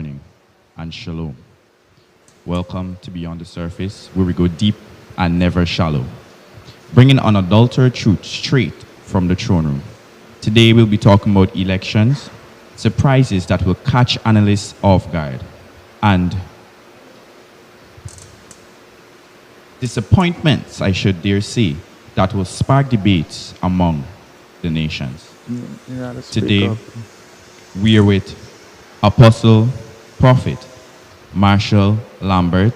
morning, and shalom. Welcome to Beyond the Surface, where we go deep and never shallow, bringing unadulterated truth straight from the throne room. Today we'll be talking about elections, surprises that will catch analysts off guard, and disappointments, I should dare say, that will spark debates among the nations. Today, we are with Apostle, Prophet, Marshall Lambert.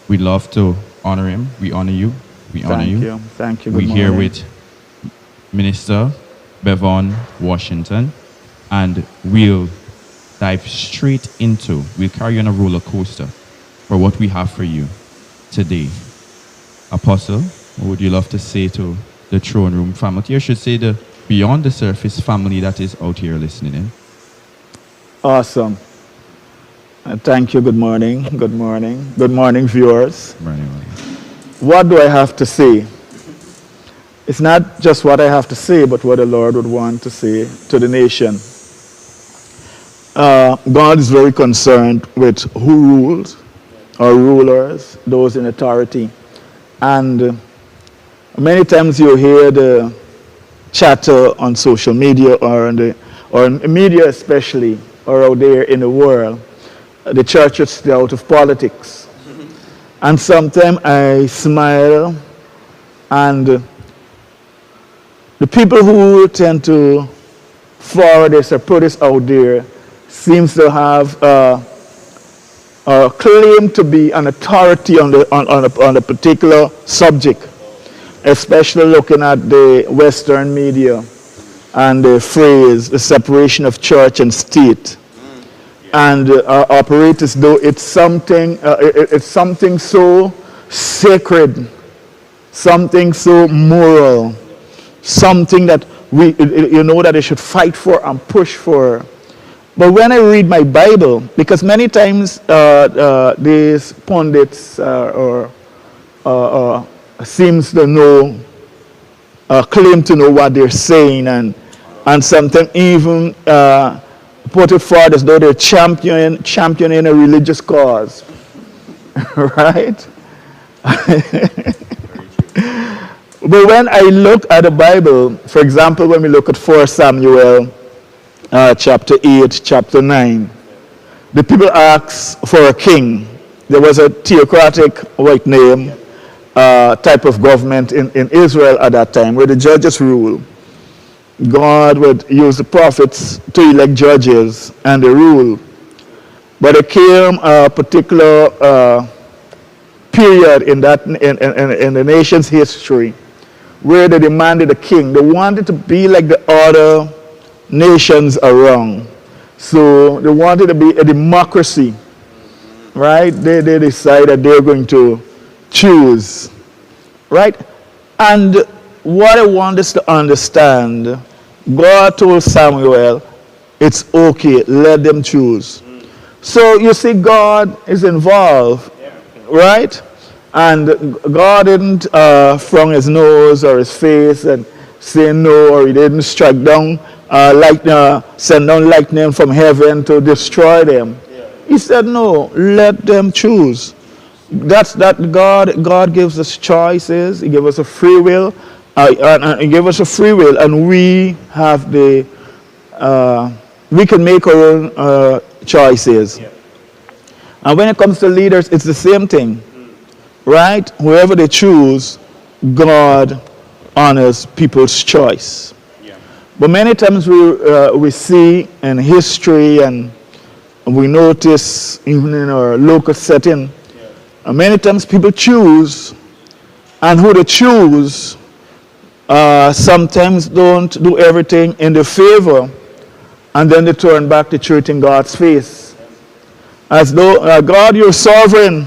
We love to honor him. We honor you. We honor you. Thank you. We're here with Minister Bevon Washington, and we'll dive straight into, we'll carry on a roller coaster for what we have for you today. Apostle, what would you love to say to the throne room family? I should say the Beyond the Surface family that is out here listening in. Awesome. Thank you. Good morning. Good morning. Good morning, viewers. Good morning. What do I have to say? It's not just what I have to say, but what the Lord would want to say to the nation. God is very concerned with who rules, our rulers, those in authority. And many times you hear the chatter on social media or in media especially, or out there in the world, the church is stay out of politics. And sometimes I smile, and the people who tend to forward this or put this out there seems to have a claim to be an authority on a particular subject, especially looking at the Western media and the phrase, the separation of church and state. And operate as though it's something so sacred, something so moral, something that that they should fight for and push for. But when I read my Bible, because many times these pundits seems to know, claim to know what they're saying, and sometimes even put it forward as though they're championing a religious cause, right? But when I look at the Bible, for example, when we look at 1 Samuel chapter 8, chapter 9, the people asked for a king. There was a theocratic white name type of government in Israel at that time, where the judges rule. God would use the prophets to elect judges, and they rule. But there came a particular period in the nation's history where they demanded a king. They wanted to be like the other nations around. So they wanted to be a democracy, right? They decided they're going to choose, right? And what I want us to understand, God told Samuel, it's okay, let them choose. So you see, God is involved, right? And God didn't frown his nose or his face and say no, or he didn't strike down send down lightning from heaven to destroy them. He said no, let them choose. That's that God gives us choices. He gives us a free will. He gave us a free will, and we have we can make our own choices. And when it comes to leaders, it's the same thing, right? Whoever they choose, God honors people's choice. But many times we see in history, and we notice even in our local setting, many times people choose, and who they choose sometimes don't do everything in their favor, and then they turn back the truth in God's face. As though, God, you're sovereign.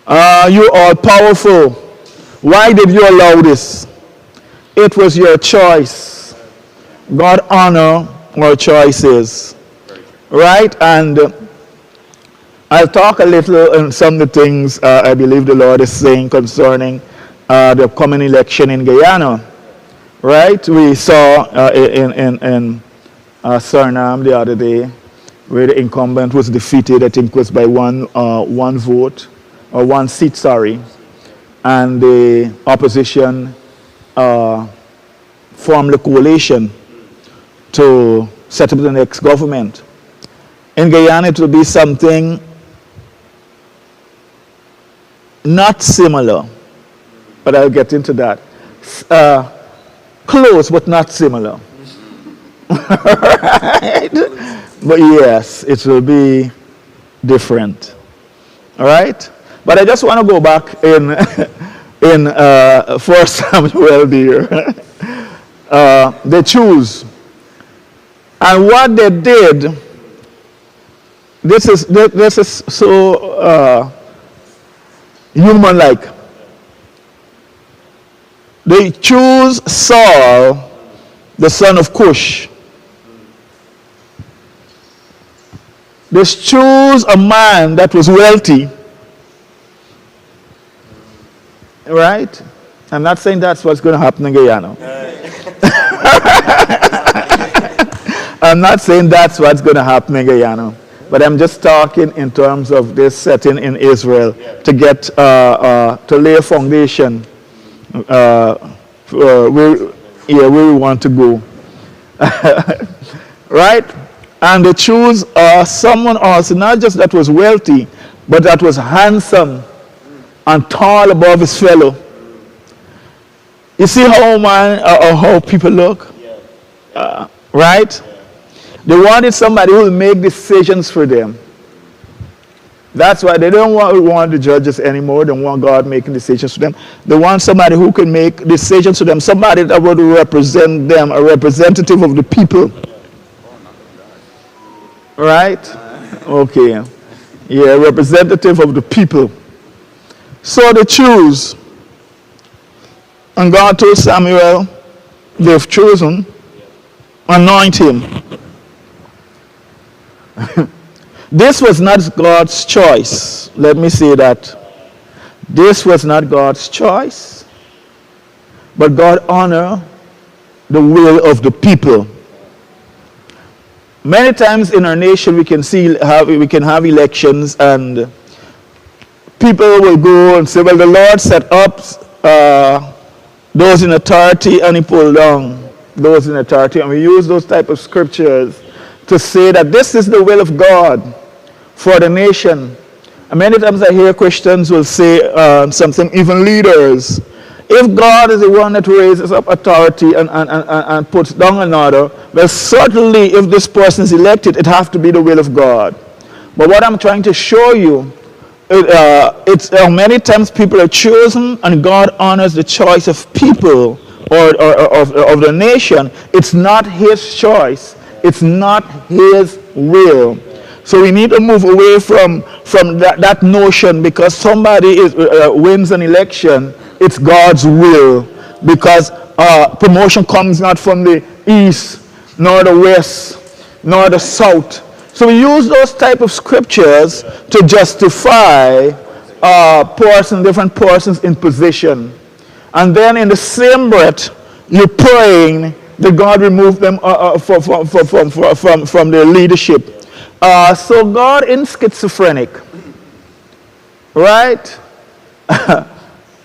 You're all powerful. Why did you allow this? It was your choice. God honor our choices, right? And I'll talk a little on some of the things I believe the Lord is saying concerning the upcoming election in Guyana, right? We saw in Suriname the other day where the incumbent was defeated, I think it was by one vote, or one seat, sorry, and the opposition formed a coalition to set up the next government. In Guyana, it will be something not similar, but I'll get into that. Close, but not similar. Right? But yes, it will be different. All right? But I just want to go back in 1 Samuel there. They choose. And what they did, this is so human-like. They choose Saul, the son of Cush. They choose a man that was wealthy. Right? I'm not saying that's what's going to happen in Guyana. I'm not saying that's what's going to happen in Guyana. But I'm just talking in terms of this setting in Israel to get, to lay a foundation where we want to go. Right? And they choose someone else, not just that was wealthy, but that was handsome and tall above his fellow. You see how people look? Right? They wanted somebody who will make decisions for them. That's why they don't want the judges anymore. They don't want God making decisions for them. They want somebody who can make decisions for them. Somebody that would represent them, a representative of the people. Right? Okay. Yeah, representative of the people. So they choose. And God told Samuel, they've chosen, anoint him. This was not God's choice. Let me say that. This was not God's choice. But God honored the will of the people. Many times in our nation we can have elections and people will go and say, well, the Lord set up those in authority and he pulled down those in authority. And we use those type of scriptures to say that this is the will of God for the nation. And many times I hear Christians will say something, even leaders, if God is the one that raises up authority and puts down another, well, certainly if this person is elected, it has to be the will of God. But what I'm trying to show you, it's many times people are chosen and God honors the choice of people or of the nation. It's not his choice. It's not his will. So we need to move away from that notion because somebody wins an election, it's God's will. Because promotion comes not from the east, nor the west, nor the south. So we use those type of scriptures to justify different persons in position. And then in the same breath, you're praying that God remove them from their leadership. So God is schizophrenic, right?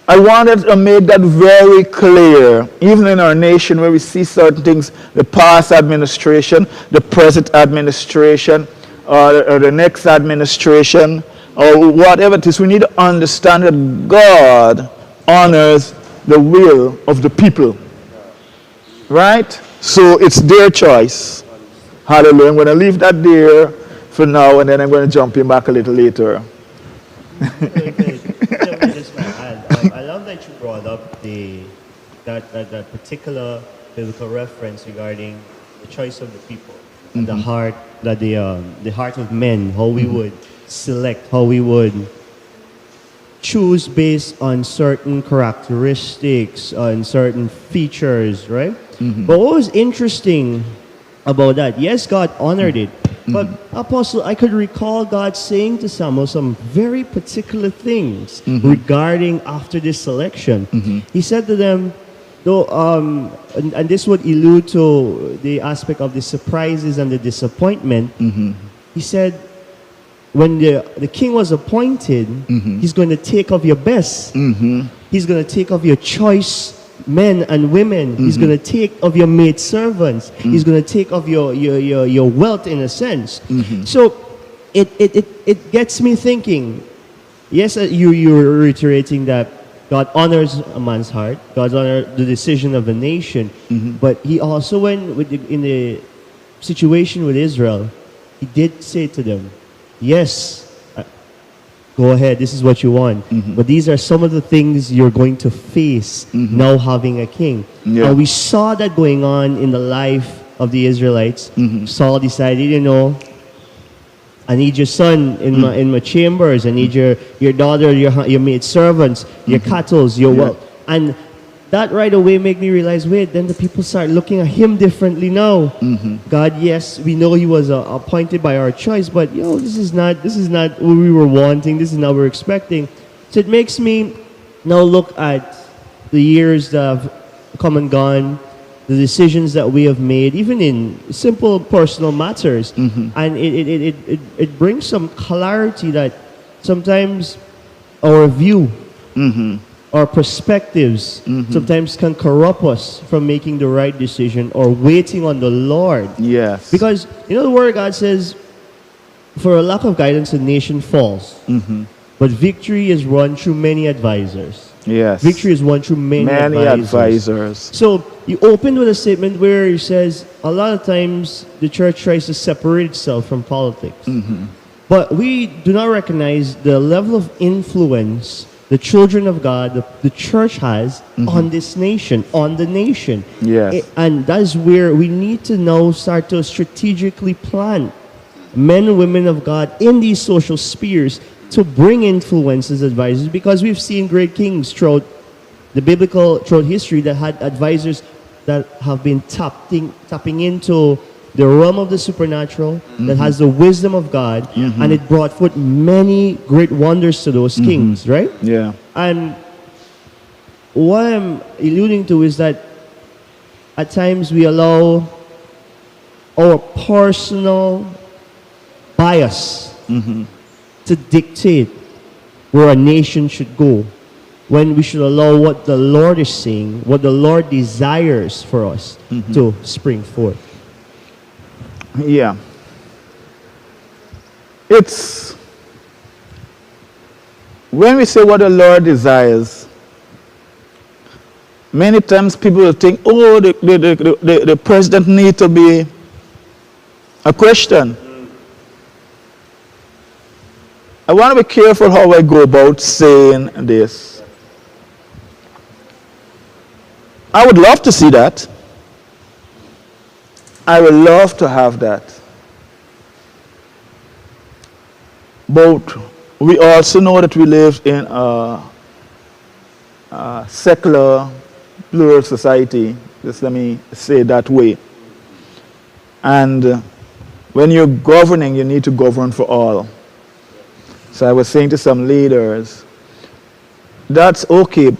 I wanted to make that very clear, even in our nation where we see certain things, the past administration, the present administration, or the next administration, or whatever it is, we need to understand that God honors the will of the people. Right? So it's their choice. Hallelujah. I'm going to leave that there for now, and then I'm going to jump in back a little later. I love that you brought up that particular biblical reference regarding the choice of the people, and the heart of men, how we would select, how we would choose based on certain characteristics, on certain features, right? But what was interesting about that, yes, God honored it, but Apostle, I could recall God saying to Samuel some very particular things regarding after this selection. He said to them, though, and this would allude to the aspect of the surprises and the disappointment, he said, when the king was appointed, he's going to take of your best. He's going to take of your choice men and women. He's going to take of your maid servants. He's going to take of your wealth in a sense. So it gets me thinking. Yes, you're reiterating that God honors a man's heart. God honors the decision of a nation. But he also, in the situation with Israel, he did say to them, yes, go ahead, this is what you want. But these are some of the things you're going to face now having a king. Yeah. And we saw that going on in the life of the Israelites. Saul decided, you know, I need your son in my chambers. I need your daughter, your maid servants, your cattle, your wealth. And that right away made me realize, wait, then the people start looking at him differently now. God, yes, we know he was appointed by our choice, but this is not what we were wanting. This is not what we're expecting. So it makes me now look at the years that have come and gone, the decisions that we have made, even in simple personal matters, and it brings some clarity that sometimes our view, our perspectives, sometimes can corrupt us from making the right decision or waiting on the Lord. Yes. Because the Word of God says, for a lack of guidance, a nation falls, but victory is won through many advisors. Yes. Victory is won through many advisors. So you opened with a statement where he says a lot of times the church tries to separate itself from politics. But we do not recognize the level of influence the children of God, the church has on this nation, on the nation. Yes. And that's where we need to now start to strategically plan men and women of God in these social spheres to bring influence as advisors, because we've seen great kings throughout history that had advisors that have been tapping into the realm of the supernatural, that has the wisdom of God, and it brought forth many great wonders to those kings, right? Yeah. And what I'm alluding to is that at times we allow our personal bias to dictate where a nation should go, when we should allow what the Lord is saying, what the Lord desires for us to spring forth. Yeah. It's when we say what the Lord desires, many times people will think, oh, the president needs to be a Christian. I want to be careful how I go about saying this. I would love to see that. I would love to have that. But we also know that we live in a secular, plural society. Just let me say it that way. And when you're governing, you need to govern for all. So I was saying to some leaders, that's okay,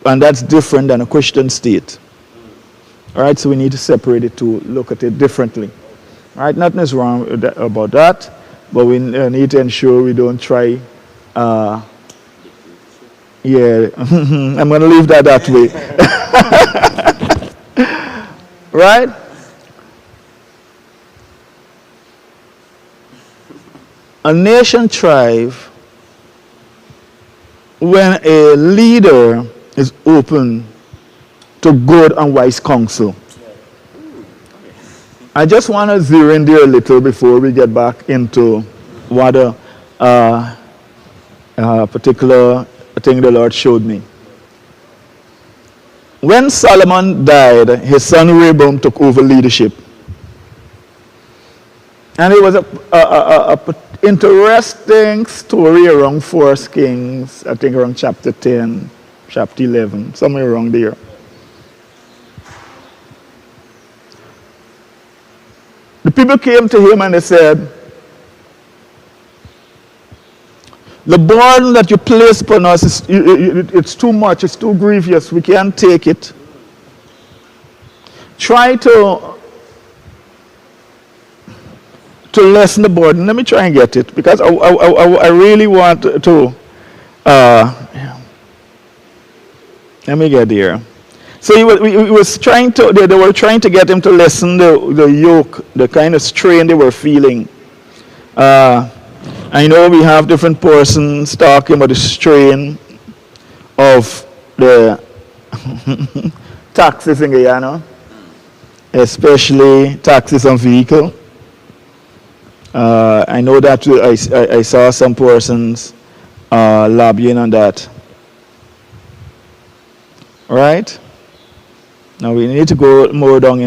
and that's different than a Christian state. All right, so we need to separate it to look at it differently. All right, nothing is wrong with that, about that, but we need to ensure we don't try. I'm going to leave that way. Right? A nation thrives when a leader is open to good and wise counsel. I just want to zero in there a little before we get back into what a particular thing the Lord showed me. When Solomon died, his son Rehoboam took over leadership. And it was a interesting story around 1 Kings, I think around chapter 10, chapter 11, somewhere around there. The people came to him and they said, the burden that you place upon us, it's too much, it's too grievous, we can't take it. Try to to lessen the burden. Let me try and get it, because I really want to, let me get here. So he was trying to, they were trying to get him to lessen the yoke, the kind of strain they were feeling. I know we have different persons talking about the strain of the taxes in Guyana, especially taxes on vehicle. I know that I saw some persons lobbying on that. All right? Now we need to go more down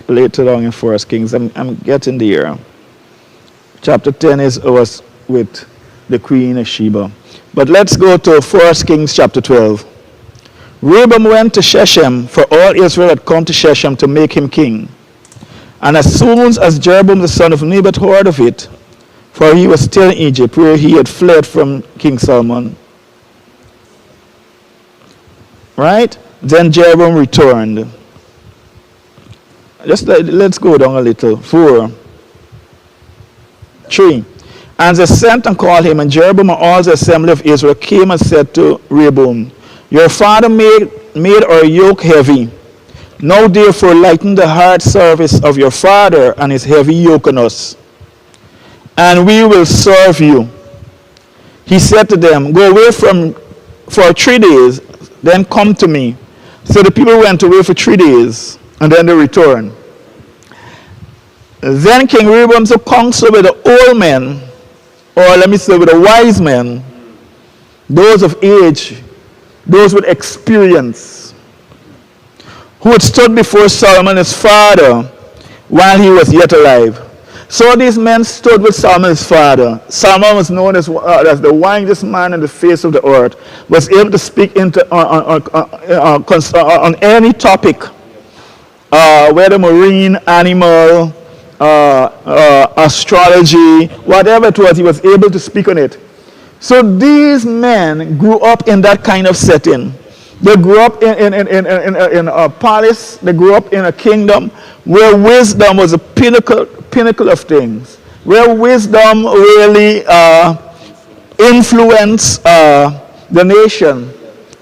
later down in First Kings. I'm getting there. Chapter 10 was with the Queen of Sheba. But let's go to 1 Kings chapter 12. Rehoboam went to Shechem, for all Israel had come to Shechem to make him king. And as soon as Jeroboam the son of Nebat heard of it, for he was still in Egypt, where he had fled from King Solomon. Right? Then Jeroboam returned. Let's go down a little. 4. 3. And they sent and called him, and Jeroboam and all the assembly of Israel came and said to Rehoboam, your father made our yoke heavy. Now therefore lighten the hard service of your father and his heavy yoke on us, and we will serve you. He said to them, go away for 3 days, then come to me. So the people went away for 3 days, and then they returned. Then King Rehoboam took counsel with the old men, or let me say with the wise men, those of age, those with experience, who had stood before Solomon his father while he was yet alive. So these men stood with Solomon his father. Solomon was known as the wisest man in the face of the earth, was able to speak on any topic, whether marine, animal, astrology, whatever it was, he was able to speak on it. So these men grew up in that kind of setting. They grew up in a palace. They grew up in a kingdom where wisdom was a pinnacle of things, where wisdom really influenced the nation.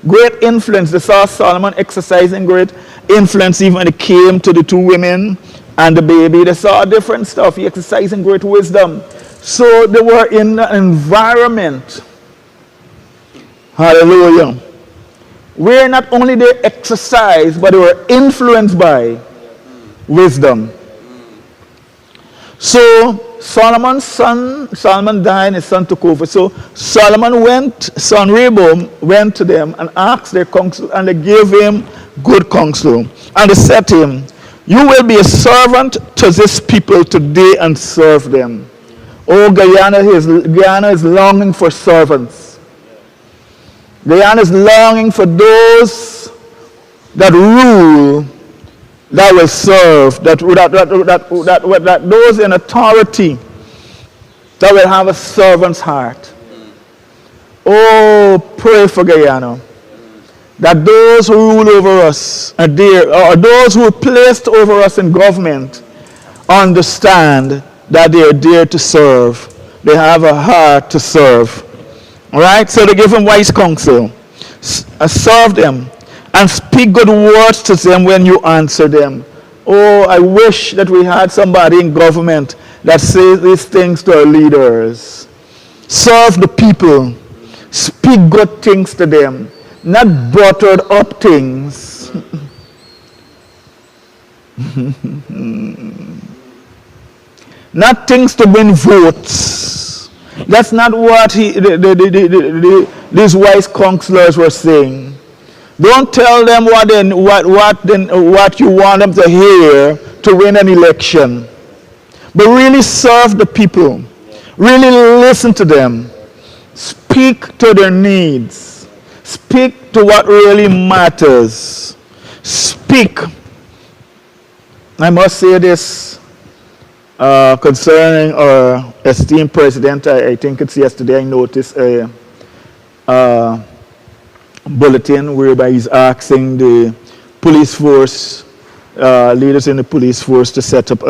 Great influence. They saw Solomon exercising great influence even when it came to the 2 women and the baby. They saw different stuff. He exercising great wisdom. So they were in an environment, hallelujah, where not only they exercised, but they were influenced by wisdom. So Solomon died and his son took over. So son Rehoboam went to them and asked their counsel, and they gave him good counsel. And they said to him, you will be a servant to this people today and serve them. Oh, Guyana is longing for servants. Guyana is longing for those that rule, that will serve, that those in authority, that will have a servant's heart. Oh, pray for Guyana, that those who rule over us or those who are placed over us in government understand that they are there to serve. They have a heart to serve. All right? So they give them wise counsel. Serve them and speak good words to them when you answer them. Oh, I wish that we had somebody in government that says these things to our leaders. Serve the people. Speak good things to them. Not buttered up things. Not things to win votes. That's not what these wise counselors were saying. Don't tell them what you want them to hear to win an election. But really serve the people. Really listen to them. Speak to their needs. Speak to what really matters. Speak. I must say this concerning our esteemed president. I think it's yesterday I noticed a bulletin whereby he's asking the police force, leaders in the police force, to set up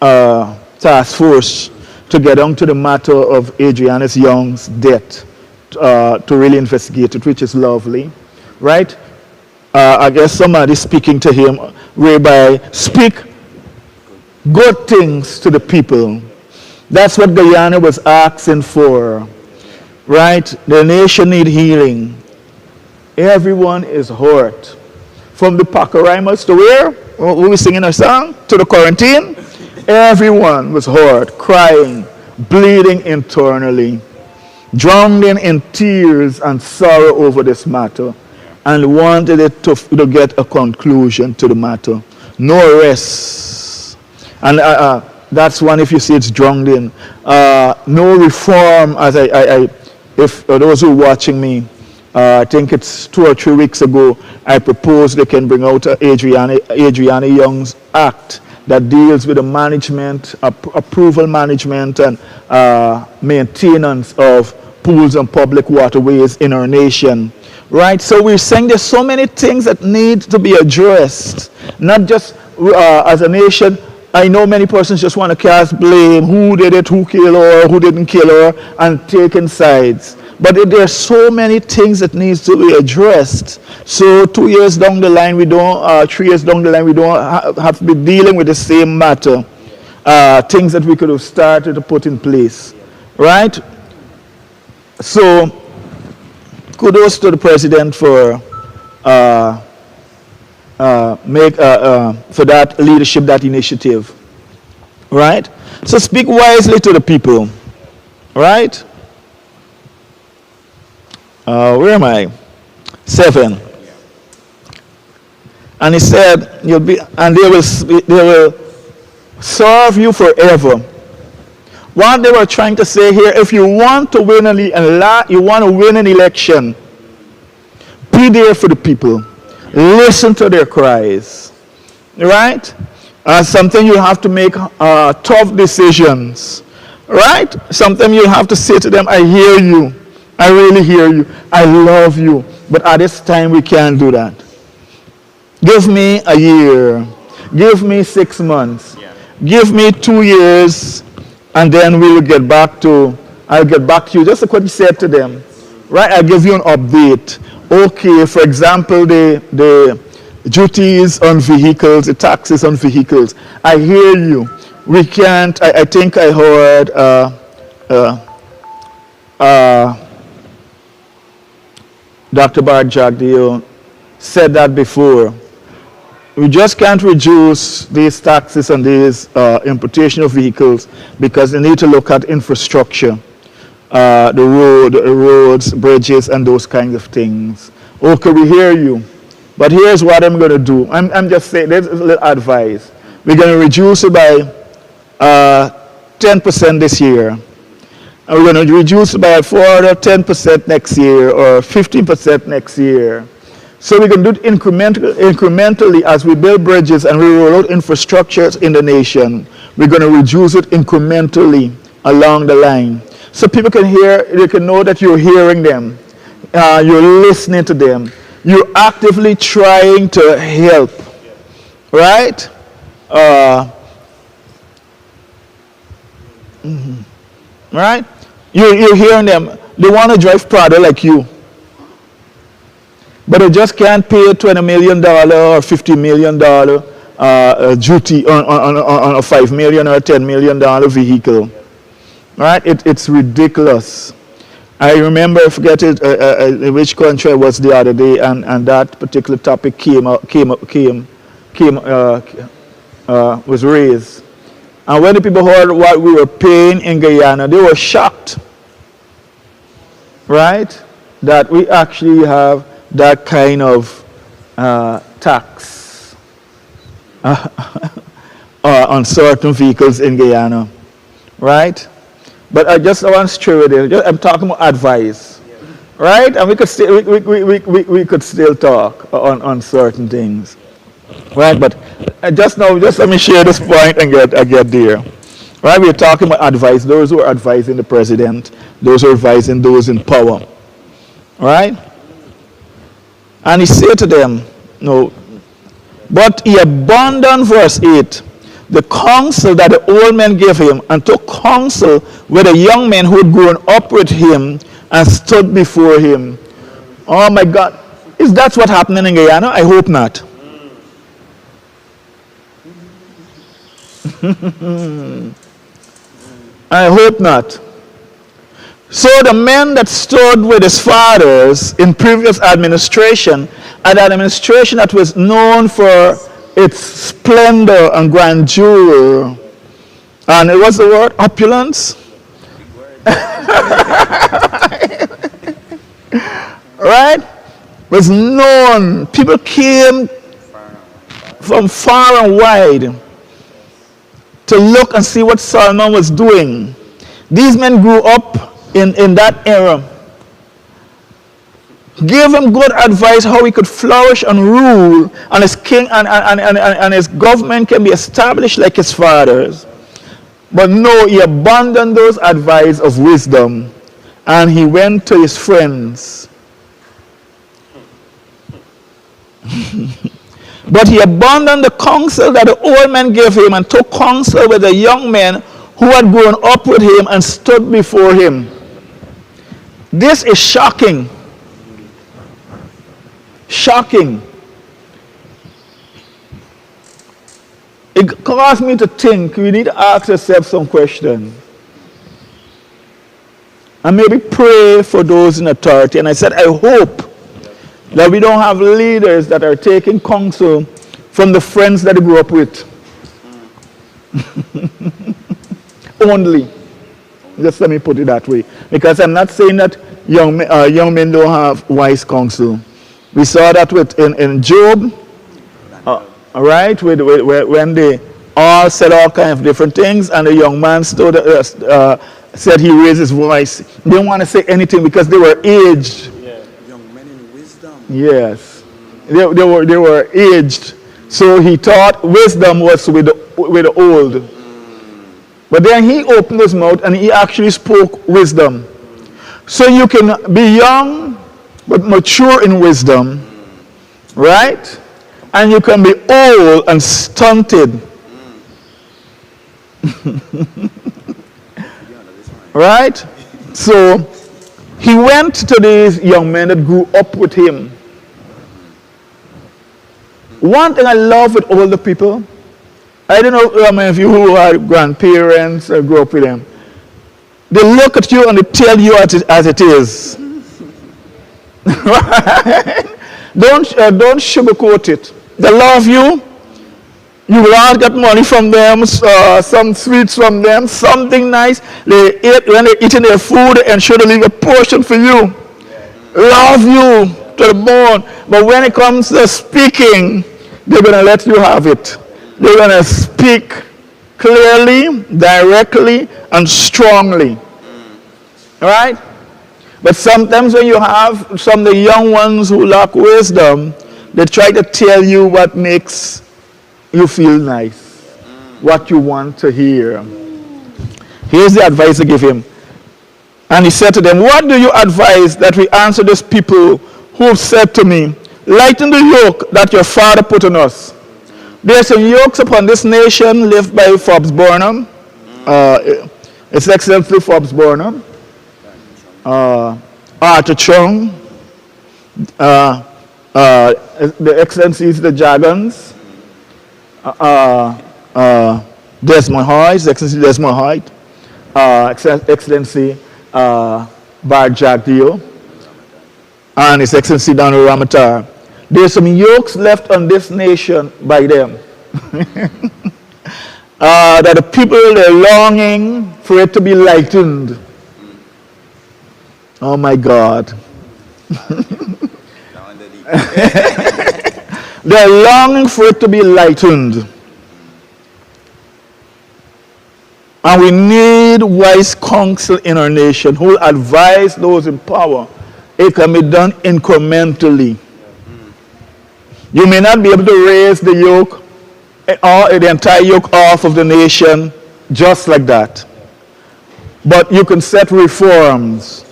task force to get on to the matter of Adrianus Young's death, to really investigate it, which is lovely, right? I guess somebody speaking to him, whereby speak good things to the people. That's what Guyana was asking for, right? The nation need healing. Everyone is hurt. From the Pacaraimos to where? We were singing a song? To the quarantine? Everyone was hurt, crying, bleeding internally, drowned in tears and sorrow over this matter, and wanted it to get a conclusion to the matter. No arrests. And that's one, if you see it's drowned in. No reform, as if those who are watching me, I think it's 2 or 3 weeks ago, I proposed they can bring out Adriana Young's Act that deals with the management, approval management and maintenance of pools and public waterways in our nation. Right? So we're saying there's so many things that need to be addressed. Not just as a nation. I know many persons just want to cast blame, who did it, who killed her, who didn't kill her, and taking sides. But there's so many things that needs to be addressed. So 2 years down the line, 3 years down the line, we don't have to be dealing with the same matter. Things that we could have started to put in place, right? So kudos to the president for that leadership, that initiative, right? So speak wisely to the people, right? Where am I? 7. And he said, "You'll be, and they will serve you forever." What they were trying to say here: if you want to win an election, be there for the people. Listen to their cries, right? Sometimes you have to make tough decisions, right? Sometimes you have to say to them, "I hear you. I really hear you. I love you." But at this time, we can't do that. Give me a year. Give me 6 months. Yeah. Give me 2 years, and then I'll get back to you. Just like what he said to them, right? I'll give you an update. Okay, for example, the duties on vehicles, the taxes on vehicles. I hear you. We can't, I think I heard Dr. Bart Jagdeo said that before. We just can't reduce these taxes on these importation of vehicles because they need to look at infrastructure, the roads, bridges, and those kinds of things. Okay, we hear you, but here's what I'm going to do. I'm just saying, there's a little advice. We're going to reduce it by 10% this year. And we're going to reduce it by a further 10% next year or 15% next year. So we can do it incrementally as we build bridges and we roll out infrastructures in the nation. We're going to reduce it incrementally along the line. So people can hear, they can know that you're hearing them. You're listening to them. You're actively trying to help. Right? Right? You're hearing them. They want to drive Prado like you. But they just can't pay $20 million or $50 million duty on a $5 million or $10 million vehicle. Right? It's ridiculous. I remember, I forget which country it was the other day, and that particular topic was raised. And when the people heard what we were paying in Guyana, they were shocked. Right? That we actually have that kind of tax on certain vehicles in Guyana, right? But I want to share with you. I'm talking about advice, right? And we could still talk on certain things, right? But just let me share this point and get there. Right? We're talking about advice. Those who are advising the president, those who are advising those in power, right? And he said to them, no, but he abandoned, verse 8, the counsel that the old men gave him, and took counsel with the young men who had grown up with him and stood before him. Oh my God. Is that what happened in Guyana? I hope not. I hope not. So the men that stood with his fathers in previous administration, an administration that was known for its splendor and grandeur, and it was the word opulence, right? Was known. People came from far and wide to look and see what Solomon was doing. These men grew up in that era. Gave him good advice how he could flourish and rule, and his king and his government can be established like his father's. But no, he abandoned those advice of wisdom, and he went to his friends. But he abandoned the counsel that the old men gave him and took counsel with the young men who had grown up with him and stood before him. This is shocking. Shocking. It caused me to think we need to ask ourselves some questions. And maybe pray for those in authority. And I said, I hope that we don't have leaders that are taking counsel from the friends that they grew up with. Only. Just let me put it that way. Because I'm not saying that young men don't have wise counsel. We saw that in Job, right? When they all said all kinds of different things, and the young man stood, said he raised his voice. They didn't want to say anything because they were aged. Yeah. Young men in wisdom. Yes. They were aged. So he thought wisdom was with the old. But then he opened his mouth and he actually spoke wisdom. So you can be young but mature in wisdom, right? And you can be old and stunted. Right? So he went to these young men that grew up with him. One thing I love with older people, I don't know how many of you who are grandparents or grew up with them, they look at you and they tell you as it is. Right? Don't sugarcoat it. They love you. You will all get money from them, some sweets from them, something nice. When they're eating their food, they ensure they leave a portion for you. Love you to the bone. But when it comes to speaking, they're going to let you have it. They're going to speak clearly, directly, and strongly. All right? But sometimes when you have some of the young ones who lack wisdom, they try to tell you what makes you feel nice, what you want to hear. Here's the advice I give him. And he said to them, what do you advise that we answer these people who have said to me, lighten the yoke that your father put on us? There are some yokes upon this nation left by Forbes Burnham. His Excellency Forbes Burnham. Arthur Chung. The Excellencies, the Jagons. Desmond Hoy, His Excellency Desmond Hoy. Excellency Bar Jagdeo. And His Excellency Daniel Ramatar. There's some yokes left on this nation by them. That the people, they're longing for it to be lightened. Oh my God. They're longing for it to be lightened. And we need wise counsel in our nation who will advise those in power. It can be done incrementally. You may not be able to raise the yoke or the entire yoke off of the nation just like that. But you can set reforms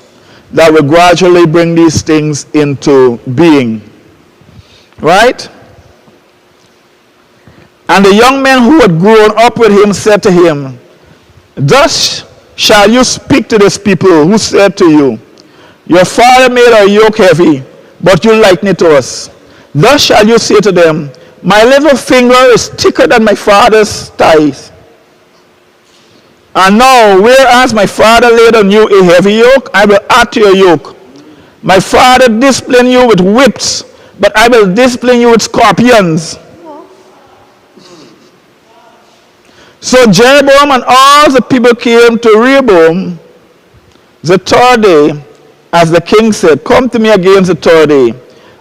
that will gradually bring these things into being. Right? And the young men who had grown up with him said to him, thus shall you speak to this people who said to you, your father made our yoke heavy, but you lighten it to us. Thus shall you say to them, my little finger is thicker than my father's thighs. And now, whereas my father laid on you a heavy yoke, I will add to your yoke. My father disciplined you with whips, but I will discipline you with scorpions. So Jeroboam and all the people came to Rehoboam the third day, as the king said, come to me again the third day.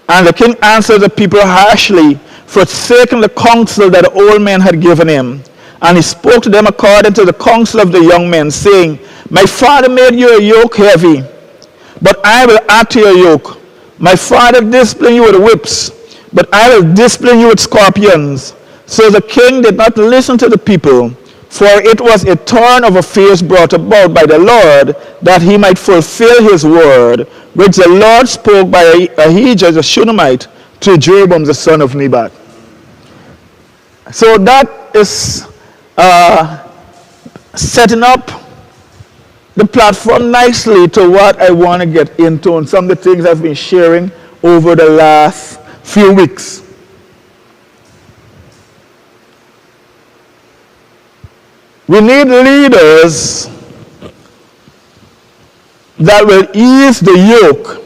And the king answered the people harshly, forsaking the counsel that the old men had given him. And he spoke to them according to the counsel of the young men, saying, my father made you a yoke heavy, but I will add to your yoke. My father disciplined you with whips, but I will discipline you with scorpions. So the king did not listen to the people, for it was a turn of affairs brought about by the Lord, that he might fulfill his word, which the Lord spoke by Ahijah the Shunammite to Jeroboam the son of Nebat. So that is setting up the platform nicely to what I want to get into and some of the things I've been sharing over the last few weeks. We need leaders that will ease the yoke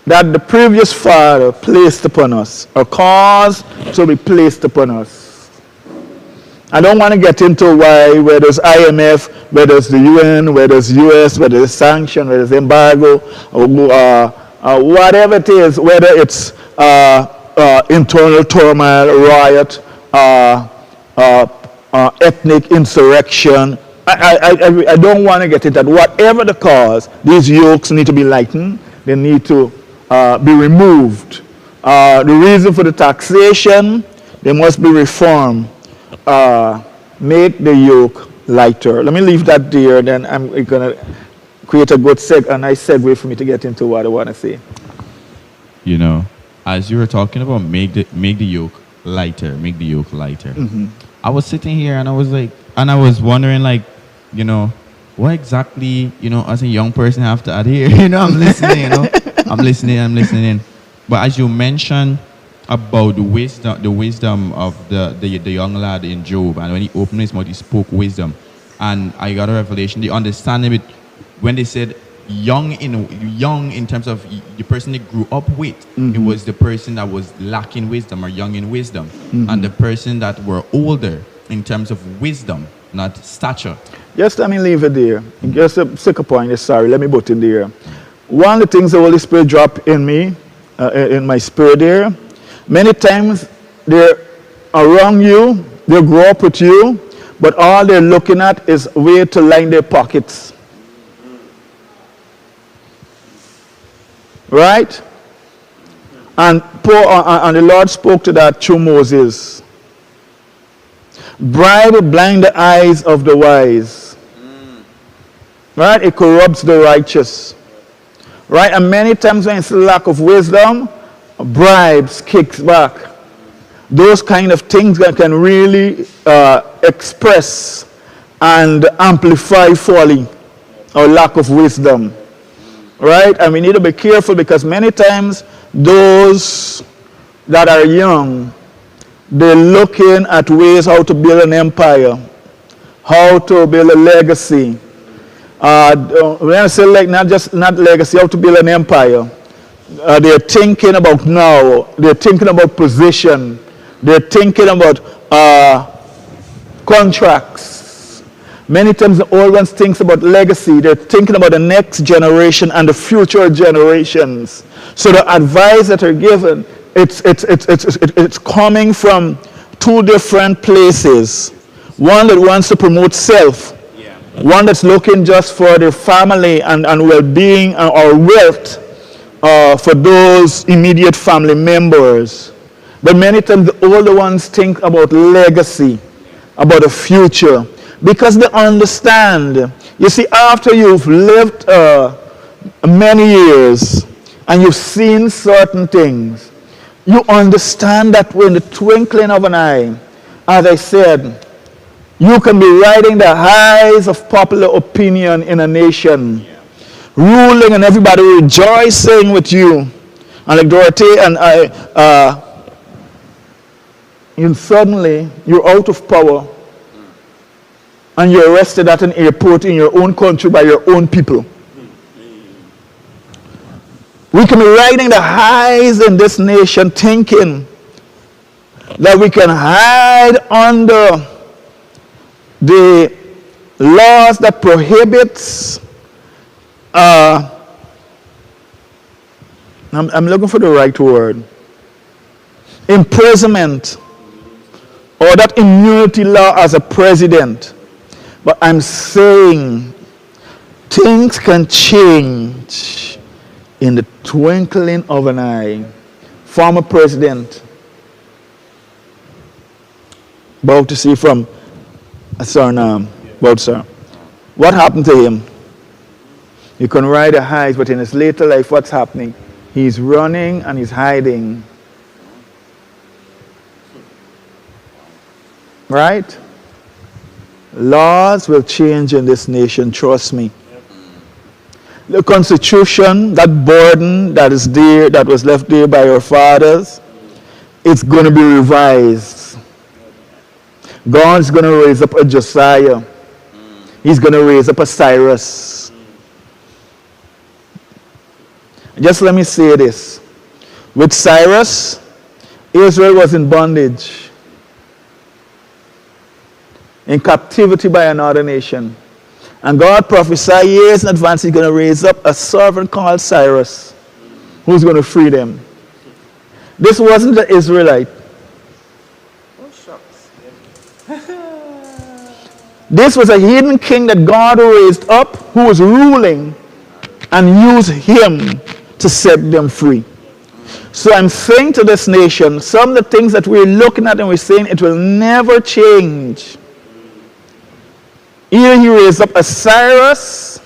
that the previous father placed upon us, or caused to be placed upon us. I don't want to get into why, whether it's IMF, whether it's the UN, whether it's US, whether it's sanction, whether it's embargo, or whatever it is, whether it's internal turmoil, riot, ethnic insurrection. I don't want to get into that. Whatever the cause, these yokes need to be lightened. They need to be removed. The reason for the taxation, they must be reformed. Make the yoke lighter. Let me leave that there, then I'm going to create a good nice segue for me to get into what I want to say. You know, as you were talking about make the yoke lighter, make the yoke lighter. Mm-hmm. I was sitting here and I was wondering, like, you know, what exactly, you know, as a young person I have to add here. You know, I'm listening, you know. I'm listening. But as you mentioned about the wisdom of the young lad in Job, and when he opened his mouth, he spoke wisdom. And I got a revelation, the understanding it when they said young in terms of the person they grew up with, mm-hmm. It was the person that was lacking wisdom or young in wisdom, mm-hmm. And the person that were older in terms of wisdom, not stature. Just let me leave it there. Just a second point, sorry, let me put in there. One of the things the Holy Spirit dropped in me, in my spirit there, many times they're around you, they grow up with you, but all they're looking at is a way to line their pockets. Right? And the Lord spoke to that through Moses. Bribe blind the eyes of the wise. Right? It corrupts the righteous. Right? And many times when it's lack of wisdom, bribes kicks back. Those kind of things that can really express and amplify folly or lack of wisdom. Right? And we need to be careful because many times those that are young, they're looking at ways how to build an empire, how to build a legacy. When I say not legacy, how to build an empire. They're thinking about now. They're thinking about position. They're thinking about contracts. Many times the old ones think about legacy. They're thinking about the next generation and the future generations. So the advice that are given, it's coming from two different places. One that wants to promote self. Yeah. One that's looking just for their family and well-being or wealth for those immediate family members. But many times the older ones think about legacy, about the future. Because they understand. You see, after you've lived many years and you've seen certain things, you understand that when the twinkling of an eye, as I said, you can be riding the highs of popular opinion in a nation, ruling and everybody rejoicing with you. And like Dorothy and I, and suddenly you're out of power and you're arrested at an airport in your own country by your own people. We can be riding the highs in this nation thinking that we can hide under the laws that prohibits I'm looking for the right word, imprisonment, or that immunity law as a president. But I'm saying things can change in the twinkling of an eye. Former president, about to see from Suriname, sir. What happened to him? You can ride the highs, but in his later life, what's happening? He's running and he's hiding. Right? Laws will change in this nation, trust me. The Constitution, that burden that is there, that was left there by our fathers, it's going to be revised. God's going to raise up a Josiah. He's going to raise up a Cyrus. Just let me say this. With Cyrus, Israel was in bondage, in captivity by another nation. And God prophesied years in advance he's going to raise up a servant called Cyrus who's going to free them. This wasn't the Israelite. This was a heathen king that God raised up who was ruling and used him to set them free. So I'm saying to this nation, some of the things that we're looking at and we're saying it will never change. Either he raised up a Cyrus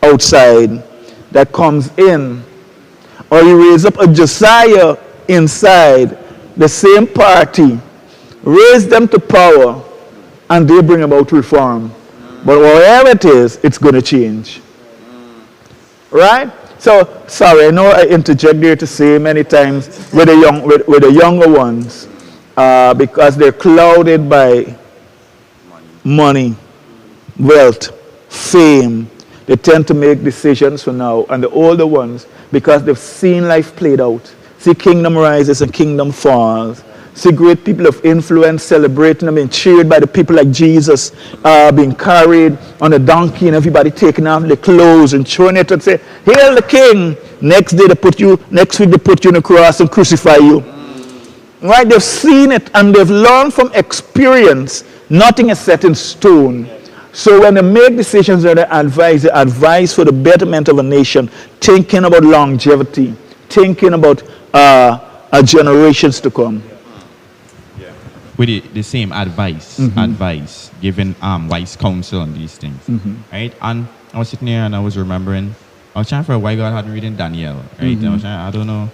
outside that comes in, or he raised up a Josiah inside, the same party, raise them to power, and they bring about reform. But whatever it is, it's going to change. Right? So, sorry, I know I interject there to say many times with the younger ones, because they're clouded by money, wealth, fame. They tend to make decisions for now. And the older ones, because they've seen life played out, see kingdom rises and kingdom falls, see great people of influence celebrating them, being cheered by the people like Jesus, being carried on a donkey and everybody taking off their clothes and throwing it and say, "Hail the King." Next week they put you on a cross and crucify you. Right? They've seen it and they've learned from experience. Nothing is set in stone. So when they make decisions or they advise for the betterment of a nation, thinking about longevity, thinking about generations to come. With the same advice, giving wise counsel on these things, right? And I was sitting here and I was remembering, I was trying for why God had reading Daniel, right? And I was trying, I don't know,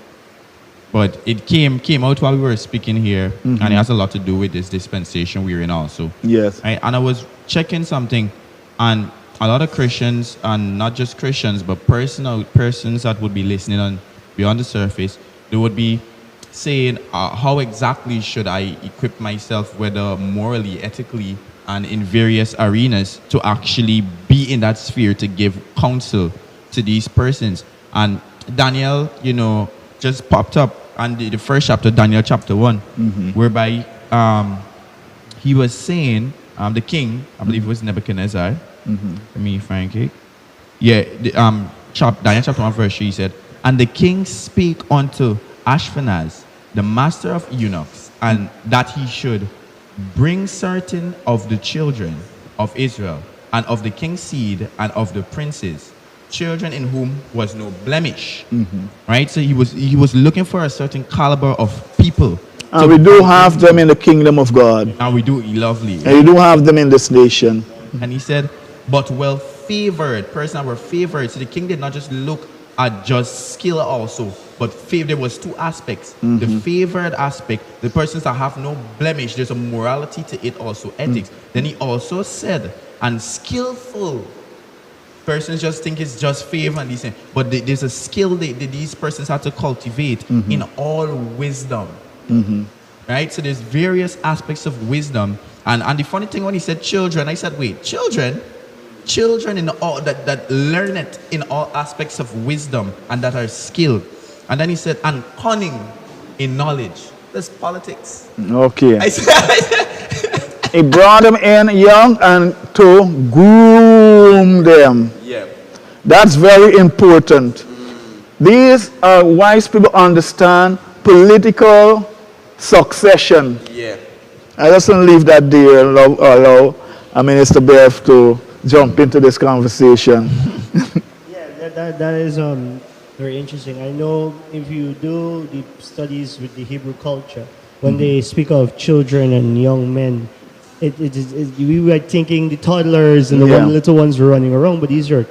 but it came out while we were speaking here, and it has a lot to do with this dispensation we're in also. Yes. Right? And I was checking something, and a lot of Christians, and not just Christians, but persons that would be listening on beyond the surface, they would be saying, how exactly should I equip myself, whether morally, ethically, and in various arenas, to actually be in that sphere to give counsel to these persons. And Daniel, just popped up, and the first chapter, Daniel chapter 1, whereby he was saying, the king, I believe it was Nebuchadnezzar, let me find it. Yeah, Daniel chapter 1 verse 3, he said, "And the king spake unto Ashpenaz, the master of eunuchs, and that he should bring certain of the children of Israel, and of the king's seed, and of the princes, children in whom was no blemish." Right? So he was looking for a certain caliber of people. And we do have them in the kingdom of God. And we do, lovely. And we do have them in this nation. And he said, but well-favored, persons that were favored. So the king did not just look at just skill also, but there was two aspects. The favored aspect, the persons that have no blemish, there's a morality to it also, ethics. Then he also said, and skillful persons just think it's just favor and these things, but there's a skill that these persons have to cultivate in all wisdom. Right? So there's various aspects of wisdom. And the funny thing when he said children, I said, wait, children in all that learn it in all aspects of wisdom and that are skilled. And then he said, and cunning in knowledge. That's politics. Okay. I said, He brought them in young and to groom them. yeah. That's very important. These are wise people understand political succession. Yeah. I just want to leave that there and allow Minister Bev to jump into this conversation. Yeah, that is very interesting. I know if you do the studies with the Hebrew culture, when they speak of children and young men, we were thinking the toddlers and the Yeah. little ones were running around, but these are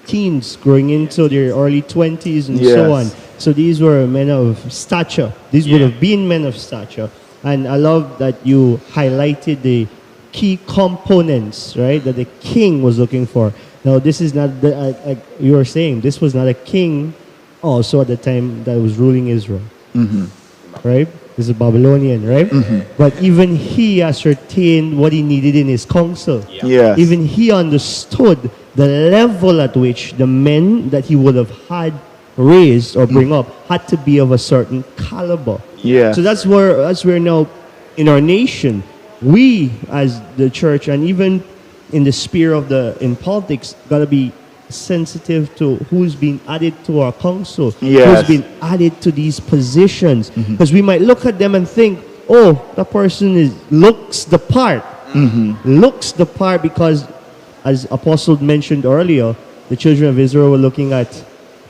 teens growing into their early 20s and Yes. so on. So these were men of stature. These would have been men of stature. And I love that you highlighted the key components, right, that the king was looking for. Now, this is not, you were saying, this was not a king also at the time that was ruling Israel. Right? This is Babylonian, right? But even he ascertained what he needed in his council. Yes. Even he understood the level at which the men that he would have had raised or bring up had to be of a certain caliber. Yeah. So that's where now in our nation, we as the church and even in the sphere of in politics gotta be sensitive to who's being added to our council, Yes. who's been added to these positions. Because we might look at them and think, oh, that person looks the part. Looks the part because, as Apostle mentioned earlier, the children of Israel were looking at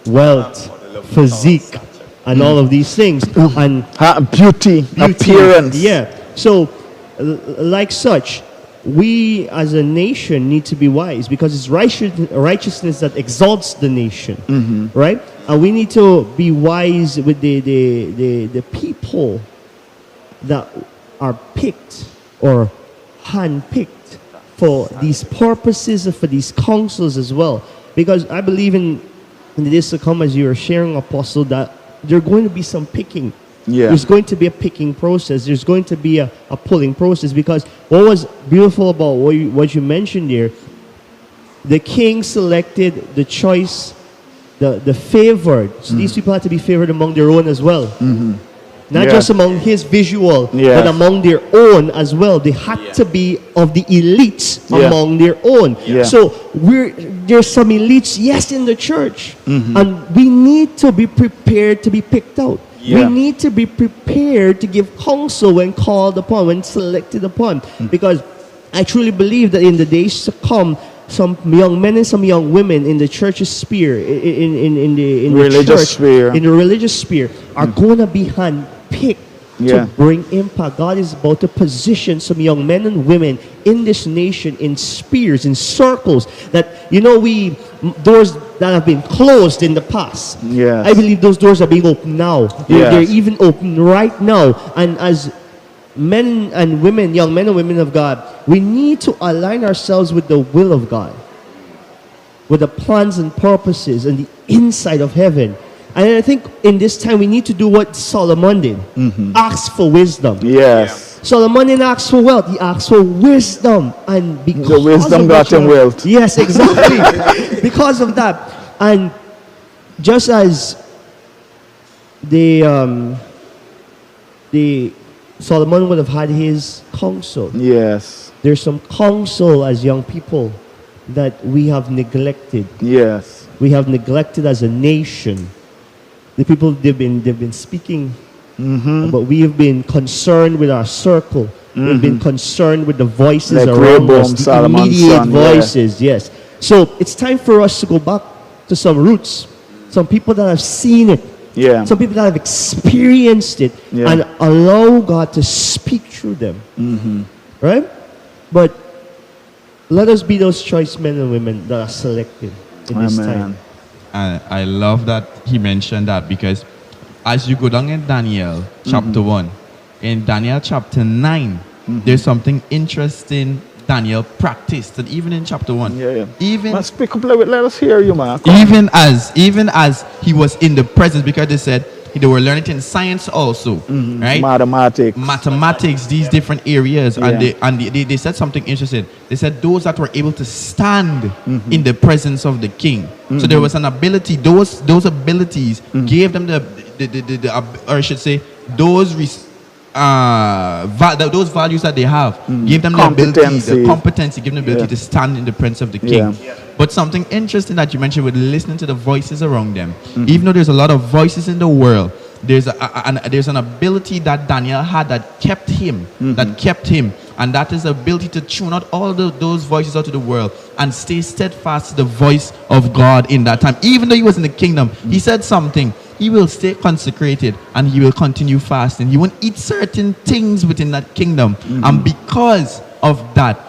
wealth, physique, and all of these things. And Beauty, appearance. yeah. So, like such, we as a nation need to be wise because it's righteousness that exalts the nation, right? And we need to be wise with the people that are picked or handpicked for these purposes and for these councils as well. Because I believe in the days to come, as you are sharing, Apostle, that there's going to be some picking. Yeah. There's going to be a picking process. There's going to be a pulling process because what was beautiful about what you mentioned there, the king selected the choice, the favored. So these people had to be favored among their own as well. Not Yeah. just among his visual, Yes. but among their own as well. They had to be of the elites Yeah. among their own. Yeah. So there's some elites, yes, in the church. And we need to be prepared to be picked out. Yeah. We need to be prepared to give counsel when called upon, when selected upon. Because I truly believe that in the days to come, some young men and some young women in the church's sphere, in the Religious church, sphere. in the religious sphere, are going to be handpicked Yeah. to bring impact. God is about to position some young men and women in this nation in spheres, in circles that, doors that have been closed in the past. Yes. I believe those doors are being opened now. They're Yes. even open right now. And as men and women, young men and women of God, we need to align ourselves with the will of God, with the plans and purposes and the inside of heaven. And I think in this time we need to do what Solomon did. Ask for wisdom. Yes. Solomon didn't ask for wealth, he asked for wisdom. And because The wisdom of got that, him wealth. Yes, exactly. Because of that. And just as the Solomon would have had his counsel, Yes. there's some counsel as young people that we have neglected. Yes. We have neglected as a nation. The people they've been speaking, but we have been concerned with our circle. We've been concerned with the voices Like around us, Rehoboam, the Solomon's immediate son, yeah. voices. Yes. So it's time for us to go back to some roots, some people that have seen it, Yeah. some people that have experienced it, Yeah. and allow God to speak through them. Right? But let us be those choice men and women that are selected in this time. Amen. And I love that he mentioned that because as you go down in Daniel chapter 1, in Daniel chapter 9, there's something interesting Daniel practiced, and even in chapter 1, even Man, speak up a little bit. Let us hear you, man. even as he was in the presence, because they said they were learning in science also, right? Mathematics, these different areas, and they said something interesting. They said those that were able to stand in the presence of the king. So there was an ability. Those abilities gave them or I should say, those values that they have gave them the ability, the competency, give them the ability to stand in the presence of the king. But something interesting that you mentioned with listening to the voices around them, even though there's a lot of voices in the world, there's an ability that Daniel had that kept him, and that is the ability to tune out all those voices out of the world and stay steadfast to the voice of God in that time. Even though he was in the kingdom, he said something. He will stay consecrated and he will continue fasting. He won't eat certain things within that kingdom. And because of that,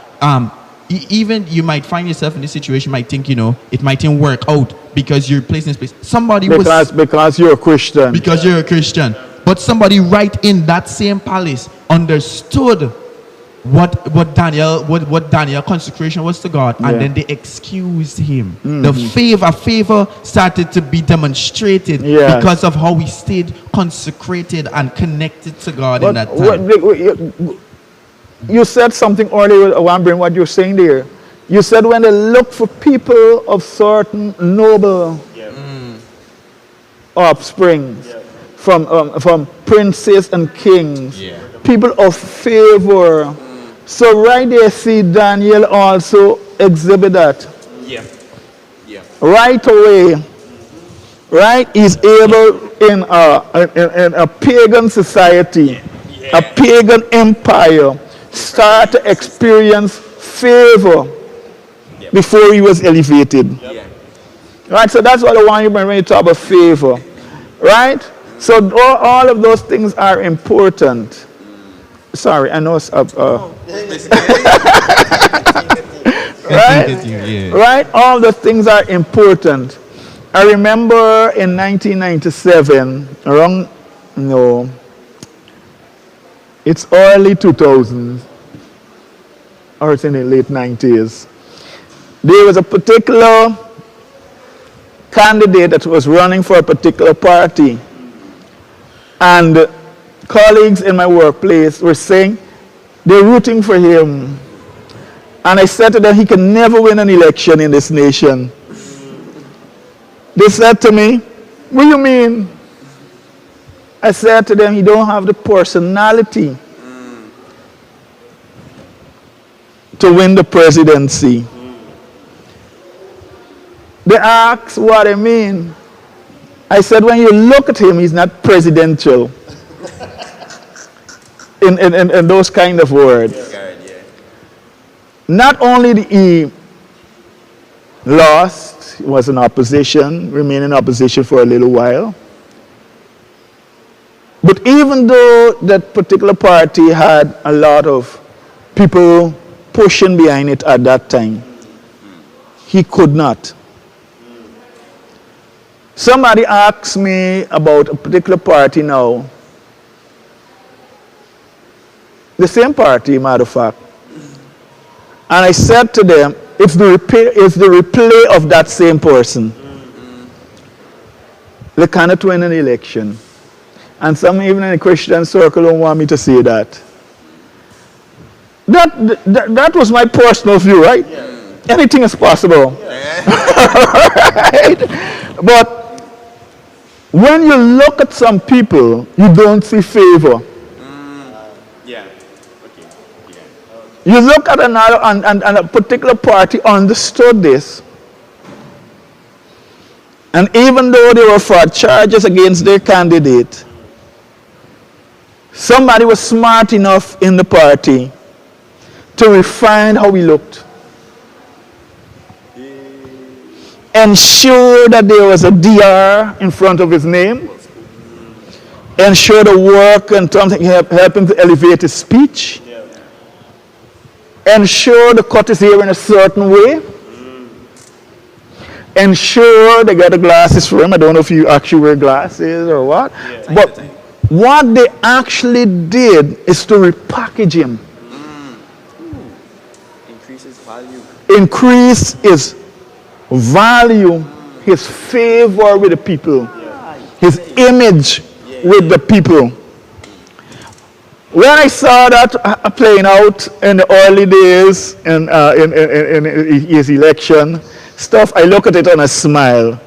even you might find yourself in this situation, you might think, it mightn't work out because you're placed in this place. Because you're a Christian. Because you're a Christian. But somebody right in that same palace understood what Daniel consecration was to God, and then they excused him. The favor started to be demonstrated because of how he stayed consecrated and connected to God in that time. You said something earlier, Wambrin, what you're saying there. You said when they look for people of certain noble offspring, from princes and kings, people of favor. So right there, see Daniel also exhibit that. Right away, right? He's able in a pagan society, a pagan empire, start to experience favor before he was elevated. Right? So that's what I want you when you talk about favor. Right? So all of those things are important. Sorry, I know. Right? All the things are important. I remember in 1997, it's early 2000s, or it's in the late 90s. There was a particular candidate that was running for a particular party. And colleagues in my workplace were saying they're rooting for him. And I said to them, he can never win an election in this nation. They said to me, what do you mean? I said to them, he don't have the personality to win the presidency. They asked what I mean. I said, when you look at him, he's not presidential. In those kind of words. Not only did he lost, he was in opposition, remained in opposition for a little while. But even though that particular party had a lot of people pushing behind it at that time, he could not. Somebody asked me about a particular party now. The same party, matter of fact. And I said to them, it's the replay of that same person. They cannot win an election. And some even in the Christian circle don't want me to say that. That was my personal view, right? Anything is possible. Right? But when you look at some people, you don't see favor. You look at another, and a particular party understood this. And even though they were filed charges against their candidate, somebody was smart enough in the party to refine how he looked. Ensure that there was a DR in front of his name. Ensure the work in terms of help him to elevate his speech. Ensure the cut his hair in a certain way. ensure they get the glasses for him. I don't know if you actually wear glasses or what. But what they actually did is to repackage him. Increases value. Increase his value, his favor with the people, his image with the people. When I saw that playing out in the early days in his election stuff, I look at it and I smile.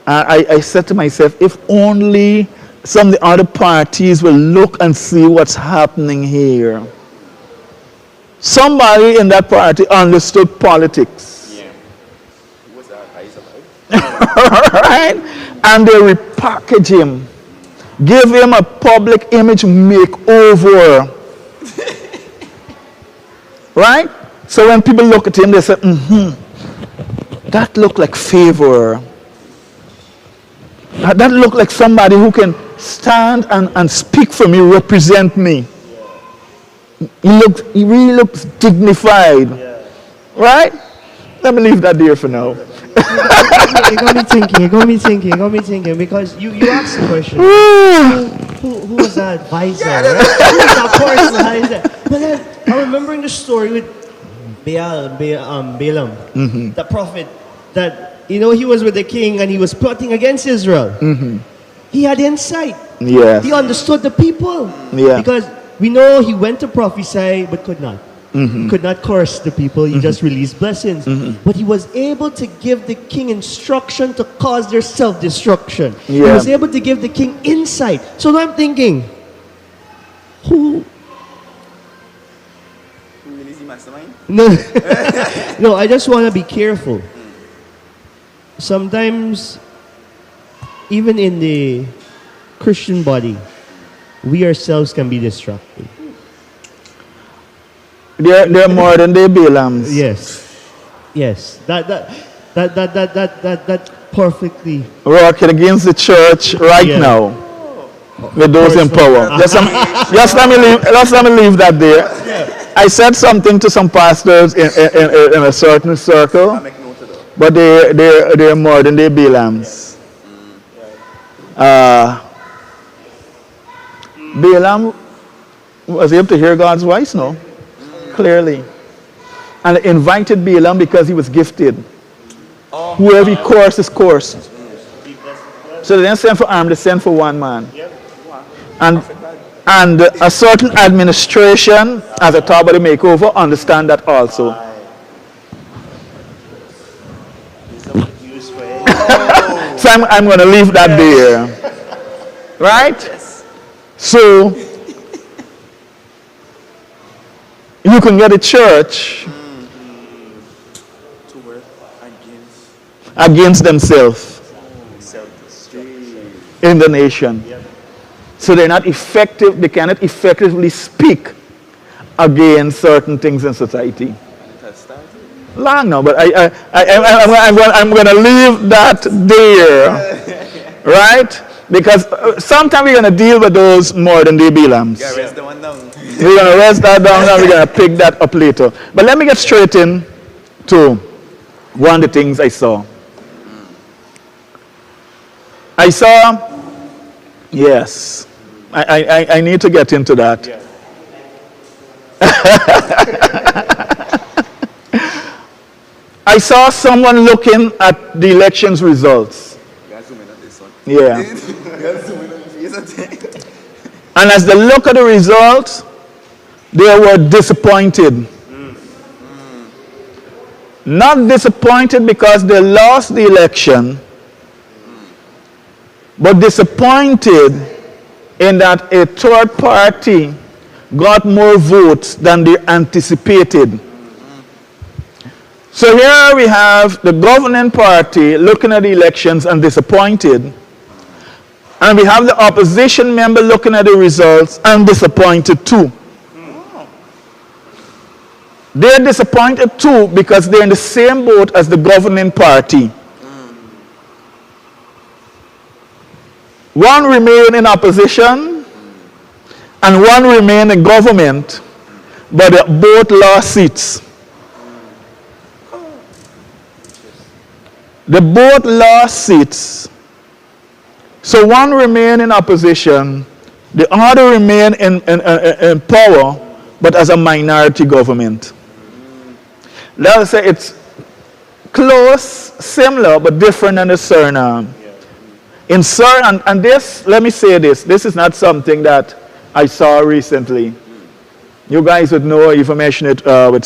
I said to myself, if only some of the other parties will look and see what's happening here. Somebody in that party understood politics. Yeah. Who was that? Is alive? Right? And they repackage him. Give him a public image makeover. Right? So when people look at him, they say, that look like favor. That look like somebody who can stand and speak for me, represent me. He really looks dignified. Right? Let me leave that there for now. It got me thinking, because you asked the question, who was that advisor, right? Who was that person advisor? But then I'm remembering the story with Balaam, the prophet, that, he was with the king and he was plotting against Israel. He had insight. Yes. He understood the people. Yeah. Because we know he went to prophesy but could not. He could not curse the people, he just released blessings. But he was able to give the king instruction to cause their self-destruction. He Yeah. was able to give the king insight. So now I'm thinking, who Release the mastermind? no, no, I just want to be careful. Sometimes, even in the Christian body, we ourselves can be distracted. They're more than they Balaams. Yes. That perfectly. Working against the church right Yeah. now with those in power. Just let me leave that there. I said something to some pastors in a certain circle, I make note of that. but they're more than they Balaams. Balaam was able to hear God's voice, no? Clearly. And invited Balaam because he was gifted. Whoever he cursed is cursed. So they didn't send for arm, they sent for one man. And a certain administration, as a top of the makeover, understand that also. So I'm going to leave that there. Right? So you can get a church To work against against themselves self-destruction. in the nation. So they're not effective, they cannot effectively speak against certain things in society. And it has started. Long now, but I'm going to leave that there. Right? Because sometimes we're going to deal with those more than the Balaams. Yeah, rest the one down. We're going to rest that down and we're going to pick that up later. But let me get straight in to one of the things I saw. Yes, I need to get into that. I saw someone looking at the elections results. You guys zoom in on this one. Yeah. You guys zoom in on this. And as they look at the results, they were disappointed. Not disappointed because they lost the election, but disappointed in that a third party got more votes than they anticipated. So here we have the governing party looking at the elections and disappointed. And we have the opposition member looking at the results and disappointed too. They're disappointed too because they're in the same boat as the governing party. One remain in opposition and one remain in government, but they both lost seats. They both lost seats. So one remained in opposition, the other remained in power, but as a minority government. Let us say it's close, similar, but different than the Suriname. In Suriname, and this, let me say this is not something that I saw recently. You guys would know, if I mentioned it with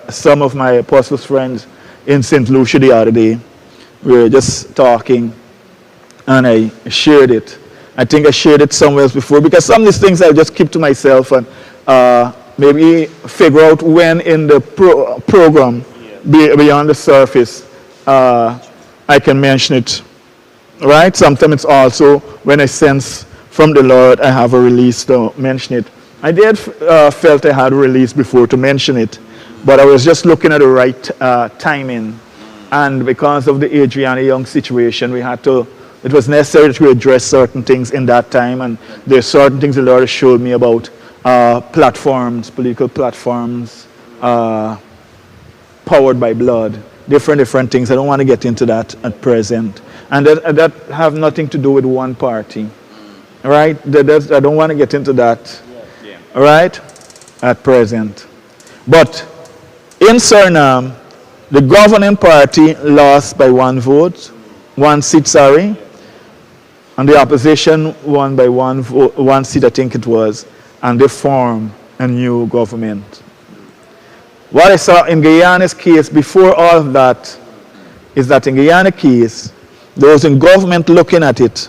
some of my apostles' friends in St. Lucia the other day. We were just talking, and I shared it. I think I shared it somewhere else before, because some of these things I just keep to myself and maybe figure out when in the program, beyond the surface, I can mention it. Right? Sometimes it's also when I sense from the Lord I have a release to mention it. I did felt I had a release before to mention it, but I was just looking at the right timing. And because of the Adriana Young situation, it was necessary to address certain things in that time. And there's certain things the Lord has showed me about platforms, political platforms, powered by blood, different things. I don't want to get into that at present. And that have nothing to do with one party. All right? I don't want to get into that. All right? At present. But in Suriname, the governing party lost by one seat, and the opposition won by one seat, I think it was, and they formed a new government. What I saw in Guyana's case before all of that is that in Guyana's case, those in government looking at it,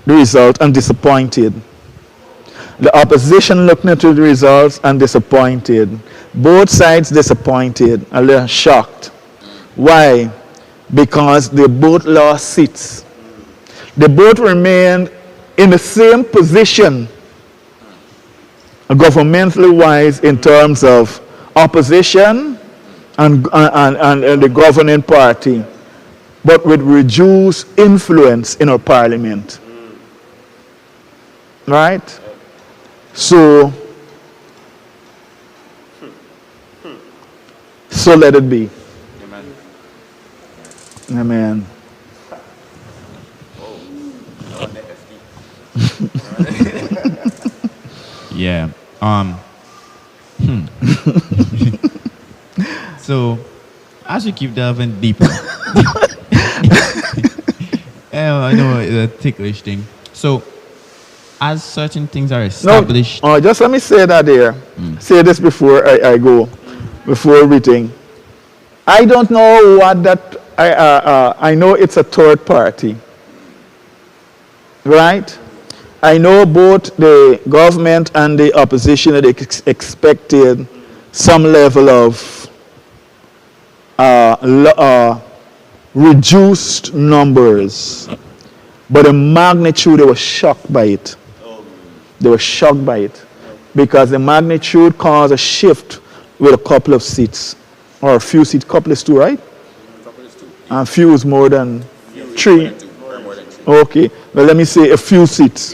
the result, and disappointed. The opposition looking at the results and disappointed. Both sides disappointed, a little shocked. Why? Because they both lost seats. They both remained in the same position, governmentally wise, in terms of opposition and the governing party, but with reduced influence in our parliament. Right? So let it be. Amen. Yeah. So, as we keep delving deeper, I know it's a ticklish thing. So, as certain things are established. No, just let me say that there. Say this before I go, before everything. I don't know what that. I know it's a third party, right? I know both the government and the opposition that expected some level of reduced numbers, but the magnitude, they were shocked by it. They were shocked by it because the magnitude caused a shift with a couple of seats, or a few seats. Couple is two, right? And few is more than three. Okay, well, let me say a few seats.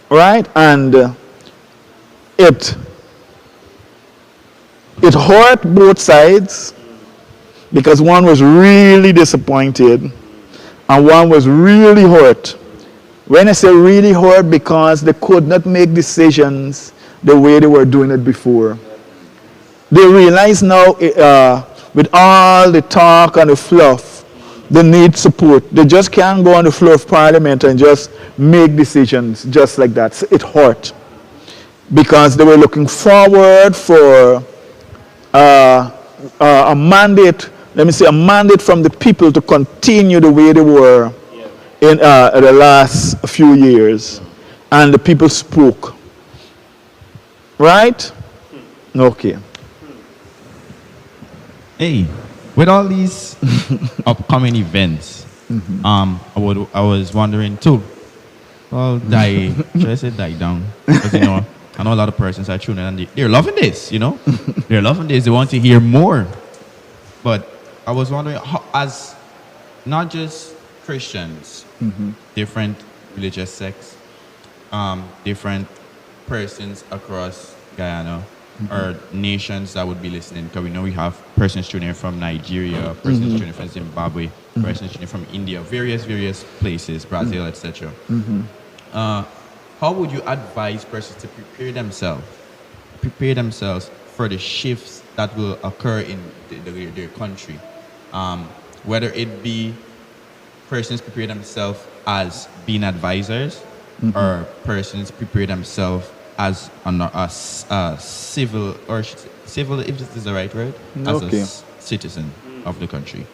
Right? And it hurt both sides because one was really disappointed and one was really hurt. When I say really hurt, because they could not make decisions the way they were doing it before. They realize now, with all the talk and the fluff, they need support. They just can't go on the floor of Parliament and just make decisions just like that. So it hurt because they were looking forward for a mandate. Let me say a mandate from the people to continue the way they were in the last few years, and the people spoke. Right? Okay. Hey, with all these upcoming events, I was wondering too. Well, should I say die down? Because I know a lot of persons are tuning in and they're loving this. They're loving this. They want to hear more. But I was wondering, how, as not just Christians, different religious sects, different persons across Guyana, or nations that would be listening, because we know we have persons tuning in from Nigeria, persons tuning in from Zimbabwe, persons tuning in from India, various places, Brazil, etc. How would you advise persons to prepare themselves for the shifts that will occur in their country? Whether it be persons prepare themselves as being advisors, or persons prepare themselves as a civil, or civil, if this is the right word, as Okay. a citizen of the country.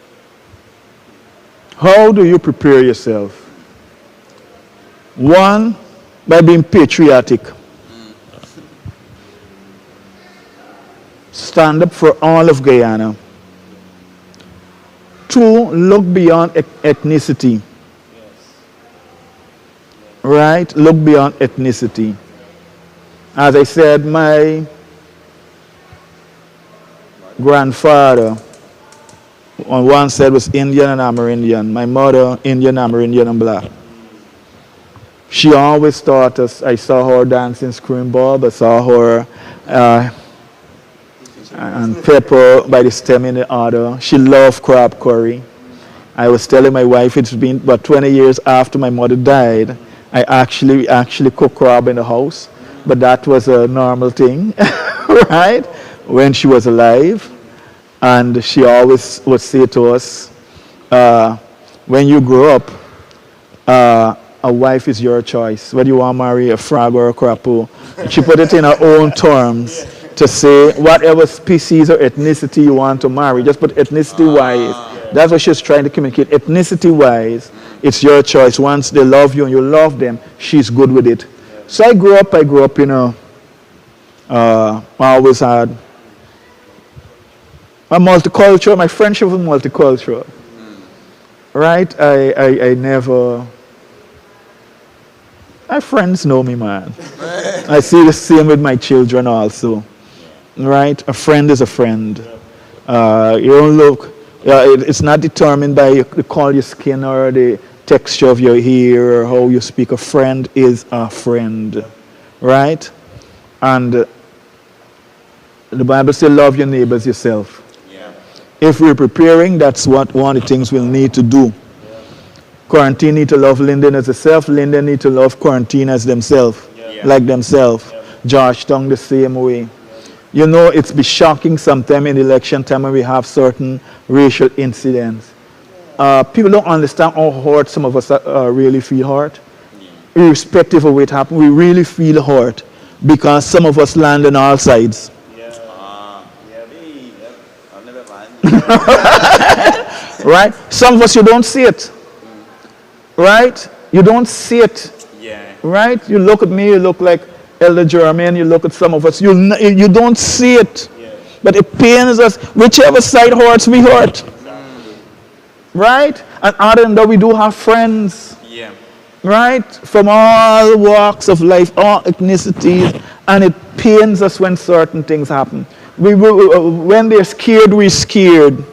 How do you prepare yourself? One, by being patriotic. Stand up for all of Guyana. Two, look beyond ethnicity. Right? Look beyond ethnicity. As I said, my grandfather on one side was Indian and Amerindian. My mother, Indian, Amerindian, and black. She always taught us. I saw her dancing screwball. I saw her and pepper by the stem in the other. She loved crab curry. I was telling my wife it's been about 20 years after my mother died. I actually cook crab in the house, but that was a normal thing, right? When she was alive, and she always would say to us, "When you grow up, a wife is your choice. Whether you want to marry a frog or a crapo." She put it in her own terms to say whatever species or ethnicity you want to marry, just put ethnicity-wise. That's what she's trying to communicate. Ethnicity-wise, it's your choice. Once they love you and you love them, she's good with it. So I grew up, I always had a multicultural, my friendship was multicultural. Right? I never, my friends know me, man. I see the same with my children also. Right? A friend is a friend. You don't look, it's not determined by the color of your skin or the texture of your hair or how you speak. A friend is a friend. Right? And the Bible says, love your neighbors yourself. If we're preparing, that's what one of the things we'll need to do. Quarantine need to love Linden as herself. Linden need to love quarantine as themselves, like themselves. Georgetown the same way. You know, it's be shocking sometime in election time when we have certain racial incidents. People don't understand how hurt some of us really feel hurt. Irrespective of what happened, we really feel hurt because some of us land on all sides. Right? Some of us, you don't see it. Right? You don't see it. Right? You look at me, you look like Elder Jermaine, you look at some of us, you don't see it. But it pains us. Whichever side hurts, we hurt. Right? And other than that, we do have friends. Right? From all walks of life, all ethnicities, and it pains us when certain things happen. When they're scared, we're scared.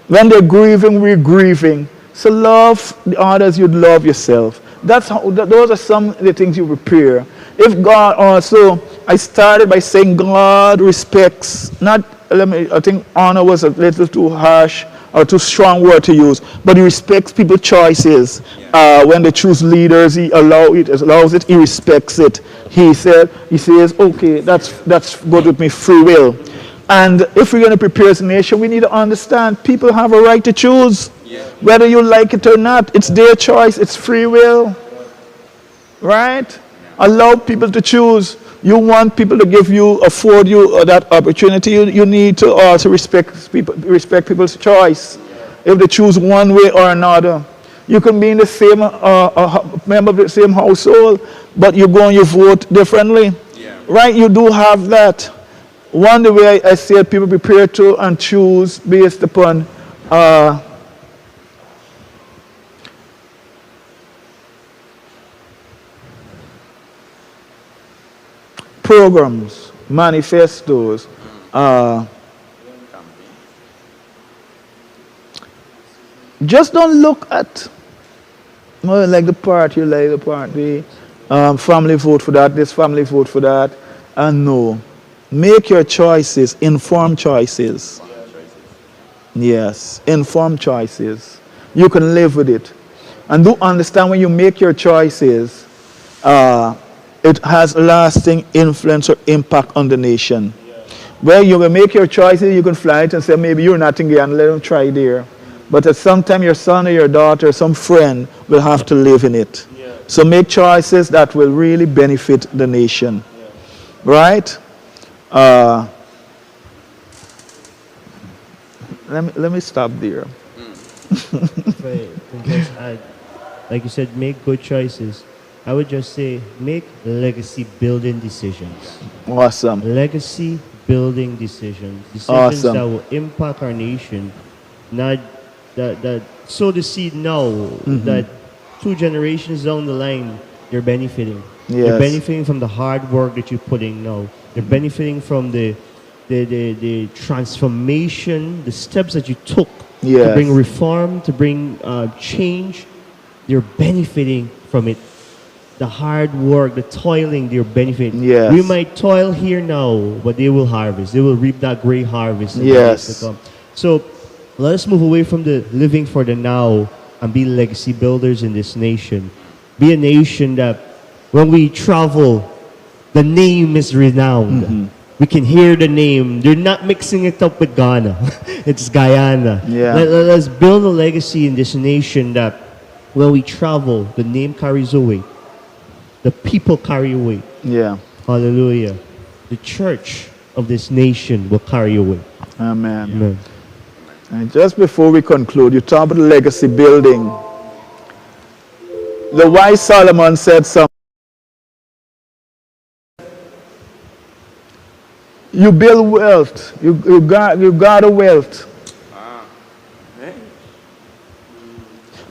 When they're grieving, we're grieving. So love the others, you'd love yourself. Those are some of the things you prepare. If God also, I started by saying God respects, I think honor was a little too harsh or too strong word to use, but he respects people's choices. When they choose leaders, he allows it, he respects it. He says, okay, that's good with me, free will. And if we're going to prepare as a nation, we need to understand people have a right to choose. Whether you like it or not, it's their choice, it's free will. Right? Allow people to choose. You want people to afford you that opportunity, you need to also respect people's choice. If they choose one way or another. You can be in the same member of the same household, but you go and you vote differently. Right? You do have that. One the way I said people prepare to and choose based upon programs, manifestos, just don't look at like the party, family vote for that, this family vote for that, and no. Make your choices, informed choices. Yes, informed choices. You can live with it. And do understand when you make your choices, it has lasting influence or impact on the nation. Well, you will make your choices, you can fly it and say, maybe you're not in Guyana, let them try there. But at some time, your son or your daughter, some friend will have to live in it. So make choices that will really benefit the nation. Right? Let me stop there. If I can just add, like you said, make good choices. I would just say make legacy building decisions. Awesome. Legacy building decisions. Decisions Awesome. that will impact our nation. Not that sow the seed now that 2 generations down the line you're benefiting. You're Yes. benefiting from the hard work that you're putting now. You're benefiting from the transformation, the steps that you took to Yes. bring reform, to bring change. You're benefiting from it. The hard work, the toiling, they're benefiting. Yes. We might toil here now, but they will harvest. They will reap that great harvest in the Yes. days to come. So let us move away from the living for the now and be legacy builders in this nation. Be a nation that when we travel, the name is renowned. We can hear the name. They're not mixing it up with Ghana. It's Guyana. Yeah. Let us build a legacy in this nation that when we travel, the name carries away. The people carry away. Yeah. Hallelujah. The church of this nation will carry away. Amen. Amen. And just before we conclude, you talk about legacy building. The wise Solomon said something. You build wealth. You got a wealth. Hey.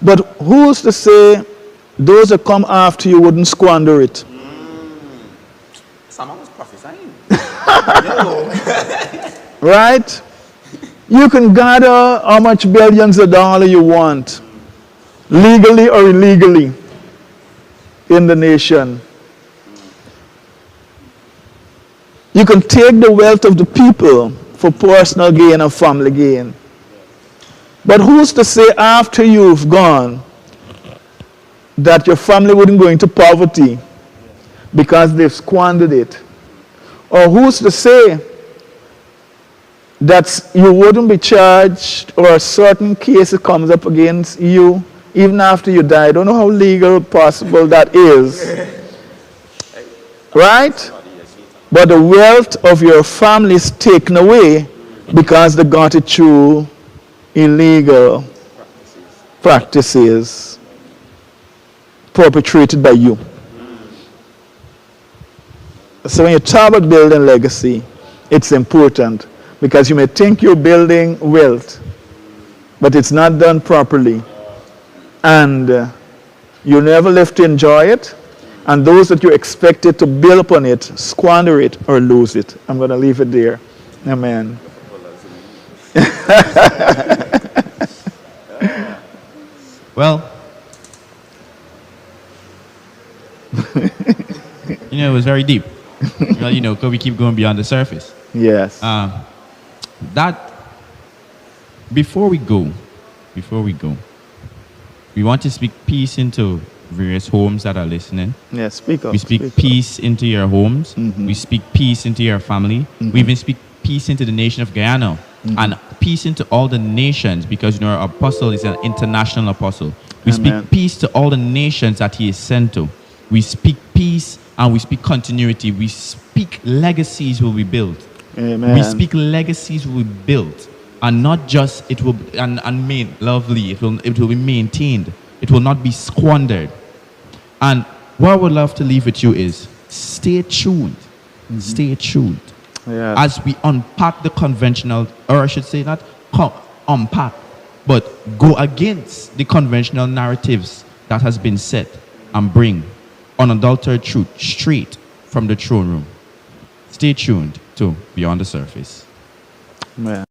But who's to say those that come after you wouldn't squander it? Someone was prophesying. Right? You can gather how much billions of dollars you want, legally or illegally, in the nation. You can take the wealth of the people for personal gain and family gain. But who's to say after you've gone that your family wouldn't go into poverty because they've squandered it? Or who's to say that you wouldn't be charged or a certain case comes up against you even after you die? I don't know how legal possible that is. Right? But the wealth of your family is taken away because they got it through illegal practices perpetrated by you. So when you talk about building legacy, it's important because you may think you're building wealth, but it's not done properly. And you never live to enjoy it. And those that you expected to build upon it, squander it or lose it. I'm going to leave it there. Amen. Well, it was very deep. Well, because we keep going beyond the surface. Yes. That, before we go, we want to speak peace into various homes that are listening. Yes, speak up. We speak up. peace into your homes. We speak peace into your family. We even speak peace into the nation of Guyana and peace into all the nations because our apostle is an international apostle. We Amen. speak peace to all the nations that he is sent to. We speak peace and we speak continuity. We speak legacies will be built. Amen. We speak legacies will be built, and not just it will and made lovely. It will be maintained. It will not be squandered. And what I would love to leave with you is stay tuned. Stay tuned. Yes. As we unpack the conventional, or I should say not unpack, but go against the conventional narratives that has been set and bring unadulterated truth straight from the throne room. Stay tuned to Beyond the Surface. Amen.